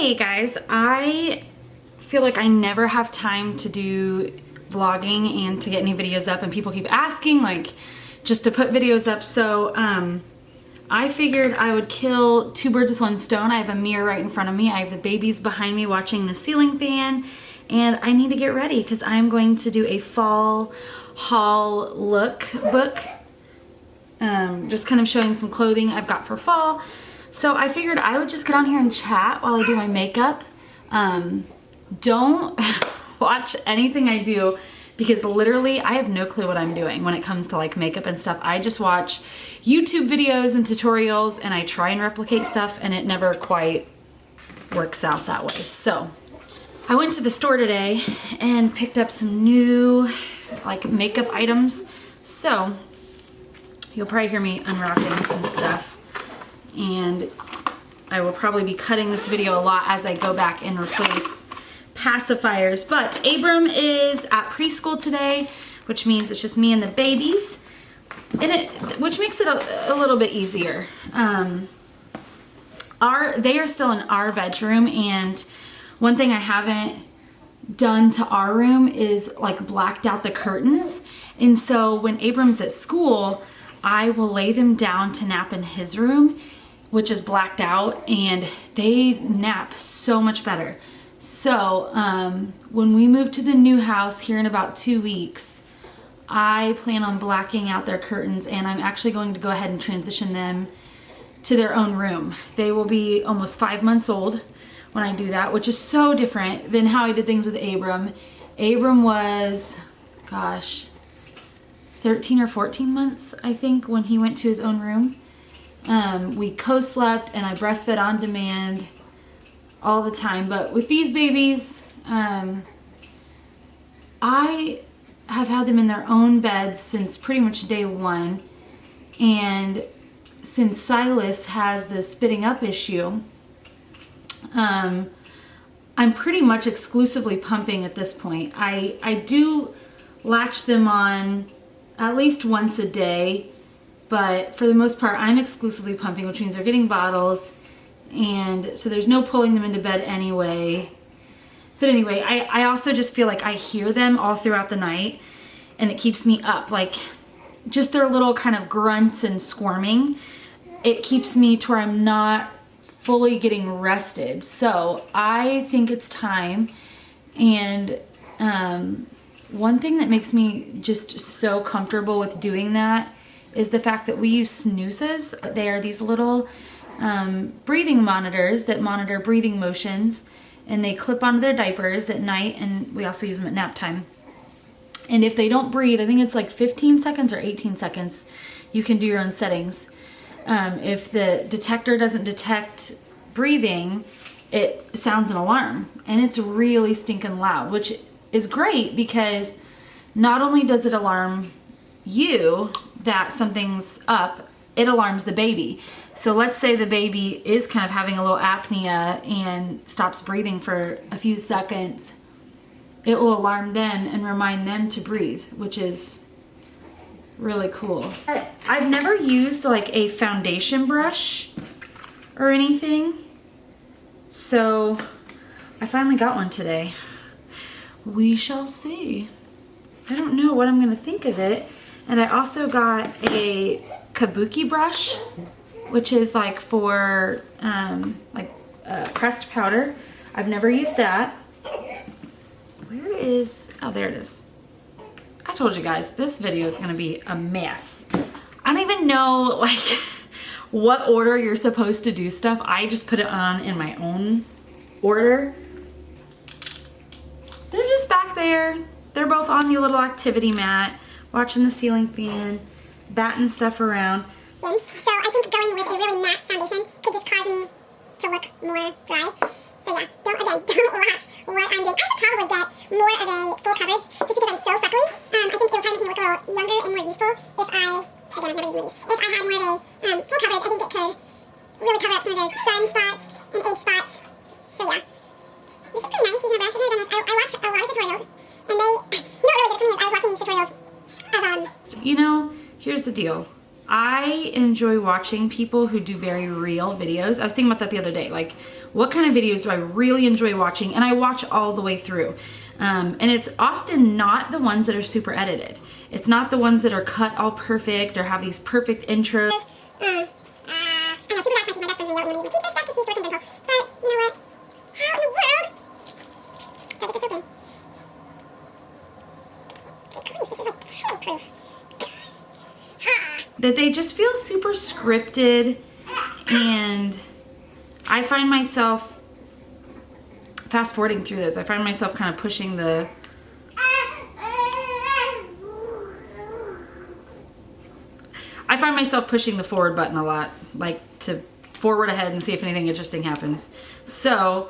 Hey guys, I feel like I never have time to do vlogging and to get any videos up, and people keep asking like just to put videos up, so I figured I would kill two birds with one stone. I have a mirror right in front of me, I have the babies behind me watching the ceiling fan, and I need to get ready because I'm going to do a fall haul lookbook, just kind of showing some clothing I've got for fall. So I figured I would just get on here and chat while I do my makeup. Don't watch anything I do because literally I have no clue what I'm doing when it comes to like makeup and stuff. I just watch YouTube videos and tutorials and I try and replicate stuff and it never quite works out that way. So I went to the store today and picked up some new like makeup items. So you'll probably hear me unwrapping some stuff. And I will probably be cutting this video a lot as I go back and replace pacifiers. But Abram is at preschool today, which means it's just me and the babies, and which makes it a little bit easier. They are still in our bedroom, and one thing I haven't done to our room is like blacked out the curtains. And so when Abram's at school, I will lay them down to nap in his room, which is blacked out, and they nap so much better. So when we move to the new house here in about 2 weeks, I plan on blacking out their curtains, and I'm actually going to go ahead and transition them to their own room. They will be almost 5 months old when I do that, which is so different than how I did things with Abram. Abram was, gosh, 13 or 14 months, I think, when he went to his own room. We co-slept and I breastfed on demand all the time. But with these babies, I have had them in their own beds since pretty much day one. And since Silas has the spitting up issue, I'm pretty much exclusively pumping at this point. I do latch them on at least once a day, but for the most part I'm exclusively pumping, which means they're getting bottles, and so there's no pulling them into bed anyway. But anyway, I also just feel like I hear them all throughout the night and it keeps me up, like just their little kind of grunts and squirming. It keeps me to where I'm not fully getting rested. So I think it's time. And one thing that makes me just so comfortable with doing that is the fact that we use snoozes. They are these little breathing monitors that monitor breathing motions, and they clip onto their diapers at night, and we also use them at nap time. And if they don't breathe, I think it's like 15 seconds or 18 seconds, you can do your own settings. If the detector doesn't detect breathing, it sounds an alarm, and it's really stinking loud, which is great because not only does it alarm you that something's up, it alarms the baby. So let's say the baby is kind of having a little apnea and stops breathing for a few seconds, it will alarm them and remind them to breathe, which is really cool. I've never used like a foundation brush or anything, so I finally got one today. We shall see. I don't know what I'm gonna think of it. And I also got a kabuki brush, which is like for pressed powder. I've never used that. Where is, oh, there it is. I told you guys, this video is gonna be a mess. I don't even know like what order you're supposed to do stuff. I just put it on in my own order. They're just back there. They're both on the little activity mat, watching the ceiling fan, batting stuff around. So I think going with a really matte foundation could just cause me to look more dry. So yeah, don't watch what I'm doing. I should probably get more of a full coverage just because I'm so freckly. I think it would probably make me look a little younger and more youthful if I, again, I've never used one of these. If I had more of a full coverage, I think it could really cover up some of those sun spots and age spots. So yeah, this is pretty nice using a brush. I've never done this. I watch a lot of tutorials, and they, you know what really did it for me is I was watching these tutorials of, you know, here's the deal. I enjoy watching people who do very real videos. I was thinking about that the other day. Like, what kind of videos do I really enjoy watching, and I watch all the way through. And it's often not the ones that are super edited. It's not the ones that are cut all perfect or have these perfect intros. I know, super nice, my best friend video, and keep this stuff because she's working dental. But, you know what? How in the world do I get this open? Good grief, this is like childproof. That they just feel super scripted, and I find myself fast forwarding through those. I find myself kind of pushing the forward button a lot, like to forward ahead and see if anything interesting happens. So,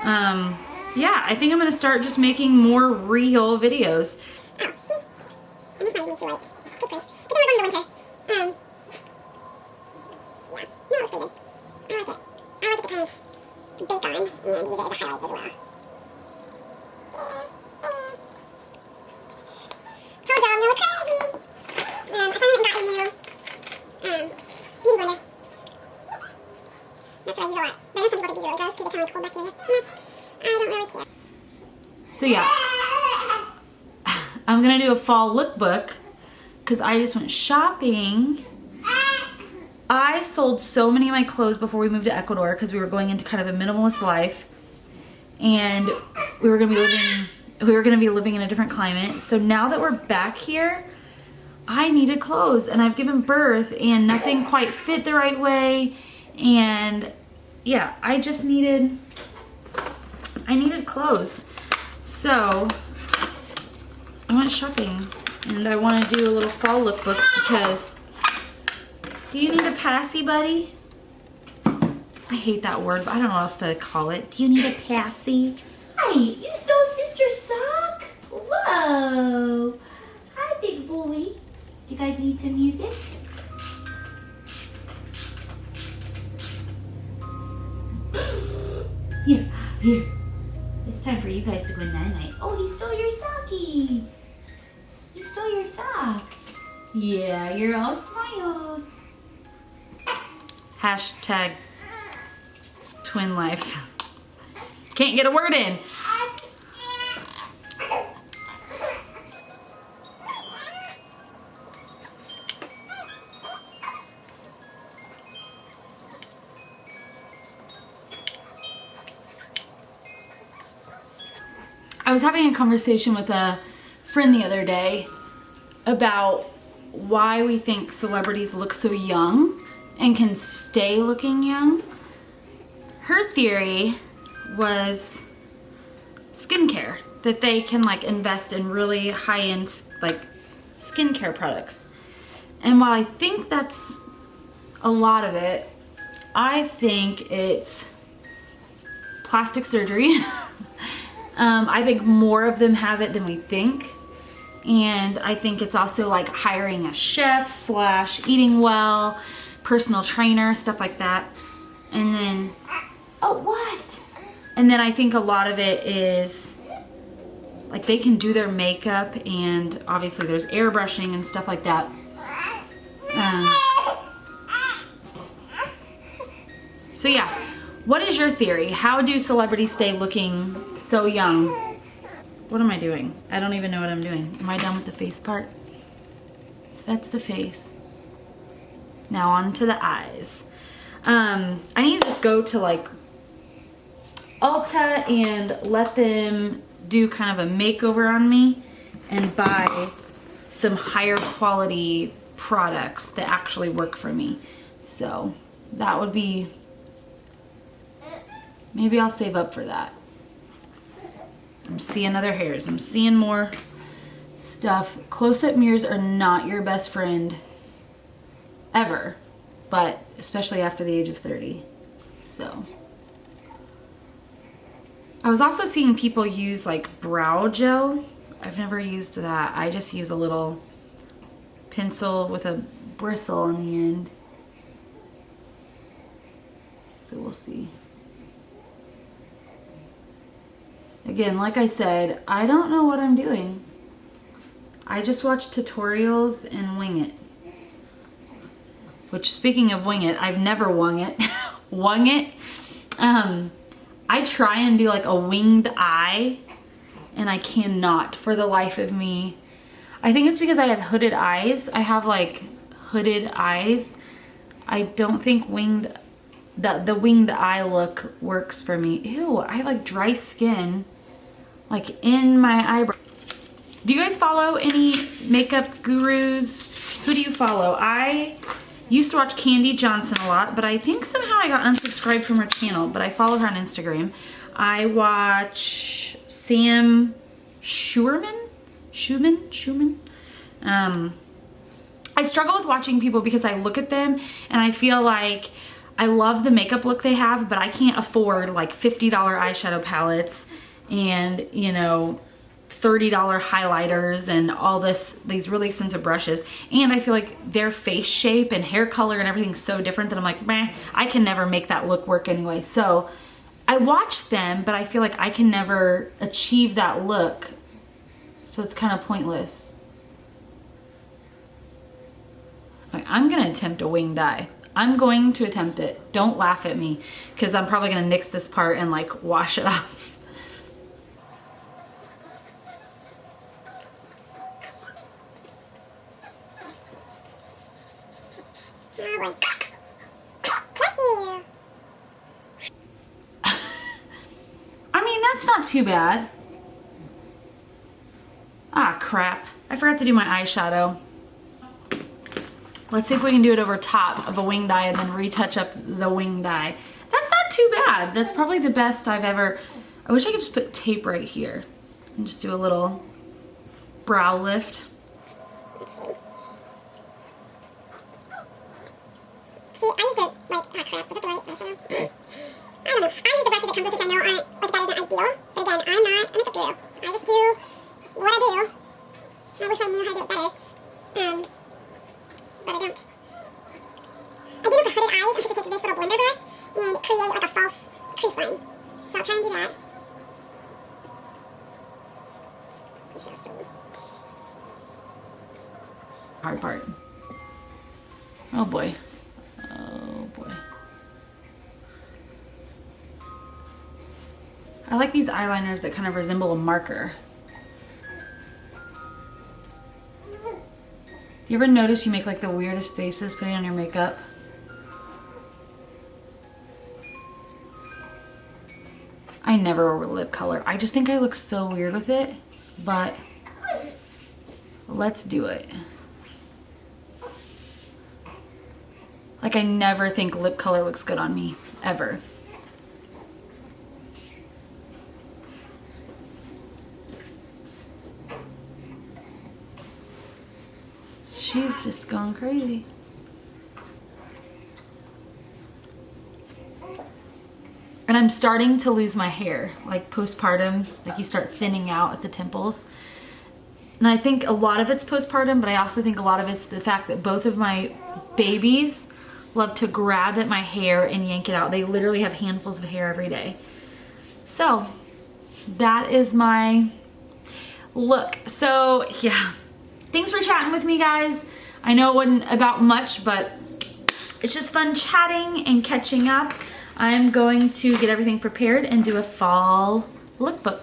yeah, I think I'm gonna start just making more real videos. Oh, see? And this might need to like, good grief. But then we're going to winter. Yeah, no, it's pretty good. I like it. I like it to kind of bake on and use it as a highlight as well. Told y'all I'm going crazy. I finally got a new beauty blender. That's what I use a lot. But I know some people think these are really gross because they kind of cold bacteria. I don't really care. So yeah, I'm gonna do a fall lookbook because I just went shopping. I sold so many of my clothes before we moved to Ecuador because we were going into kind of a minimalist life, and we were gonna be living in a different climate. So now that we're back here, I needed clothes, and I've given birth and nothing quite fit the right way, and yeah, I needed clothes. So I went shopping, and I want to do a little fall lookbook because, do you need a passy, buddy? I hate that word, but I don't know what else to call it. Do you need a passy? Hi, you stole sister's sock? Whoa. Hi, big boy. Do you guys need some music? Here. It's time for you guys to go night-night. Oh, he stole your socky. He stole your socks. Yeah, you're all smiles. Hashtag twin life. Can't get a word in. I was having a conversation with a friend the other day about why we think celebrities look so young and can stay looking young. Her theory was skincare, that they can like invest in really high-end like skincare products. And while I think that's a lot of it, I think it's plastic surgery. I think more of them have it than we think. And I think it's also like hiring a chef / eating well, personal trainer, stuff like that. And then, oh, what? And then I think a lot of it is like they can do their makeup, and obviously there's airbrushing and stuff like that. So yeah, what is your theory? How do celebrities stay looking so young? What am I doing? I don't even know what I'm doing. Am I done with the face part? So that's the face. Now on to the eyes. I need to just go to like Ulta and let them do kind of a makeover on me and buy some higher quality products that actually work for me. So that would be, maybe I'll save up for that. I'm seeing other hairs. I'm seeing more stuff. Close-up mirrors are not your best friend ever, but especially after the age of 30. So I was also seeing people use like brow gel. I've never used that. I just use a little pencil with a bristle on the end. So we'll see. Again, like I said, I don't know what I'm doing. I just watch tutorials and wing it. Which, speaking of wing it, I've never wung it. Wung it. I try and do like a winged eye, and I cannot for the life of me. I think it's because I have hooded eyes. I have like hooded eyes. I don't think the winged eye look works for me. Ew, I have like dry skin like in my eyebrow. Do you guys follow any makeup gurus? Who do you follow? I used to watch Candy Johnson a lot, but I think somehow I got unsubscribed from her channel, but I follow her on Instagram. I watch Sam Schumann. I struggle with watching people because I look at them and I feel like I love the makeup look they have, but I can't afford like $50 eyeshadow palettes and, you know, $30 highlighters and all these really expensive brushes. And I feel like their face shape and hair color and everything's so different that I'm like, meh, I can never make that look work anyway. So I watch them, but I feel like I can never achieve that look. So it's kind of pointless. I'm gonna attempt a winged eye. I'm going to attempt it. Don't laugh at me, because I'm probably gonna nix this part and like wash it off. I mean, that's not too bad. Ah, crap. I forgot to do my eyeshadow. Let's see if we can do it over top of a winged eye and then retouch up the winged eye. That's not too bad. That's probably the best I've ever... I wish I could just put tape right here and just do a little brow lift. See, I use the, like, oh crap, was that the right eyeshadow? I don't know. I use the brushes that come with, which I know aren't, like, that isn't ideal. But again, I'm not a makeup guru. I just do what I do. I wish I knew how to do it better. But I don't. I do know for hooded eyes, I'm supposed to take this little blender brush and create like a false crease line. So I'll try and do that. We shall see. Hard part. Oh boy. Oh boy. I like these eyeliners that kind of resemble a marker. You ever notice you make like the weirdest faces putting on your makeup? I never wear lip color. I just think I look so weird with it, but let's do it. Like I never think lip color looks good on me, ever. She's just going crazy. And I'm starting to lose my hair, like postpartum, like you start thinning out at the temples. And I think a lot of it's postpartum, but I also think a lot of it's the fact that both of my babies love to grab at my hair and yank it out. They literally have handfuls of hair every day. So that is my look. So yeah, thanks for chatting with me, guys. I know it wasn't about much, but it's just fun chatting and catching up. I'm going to get everything prepared and do a fall lookbook.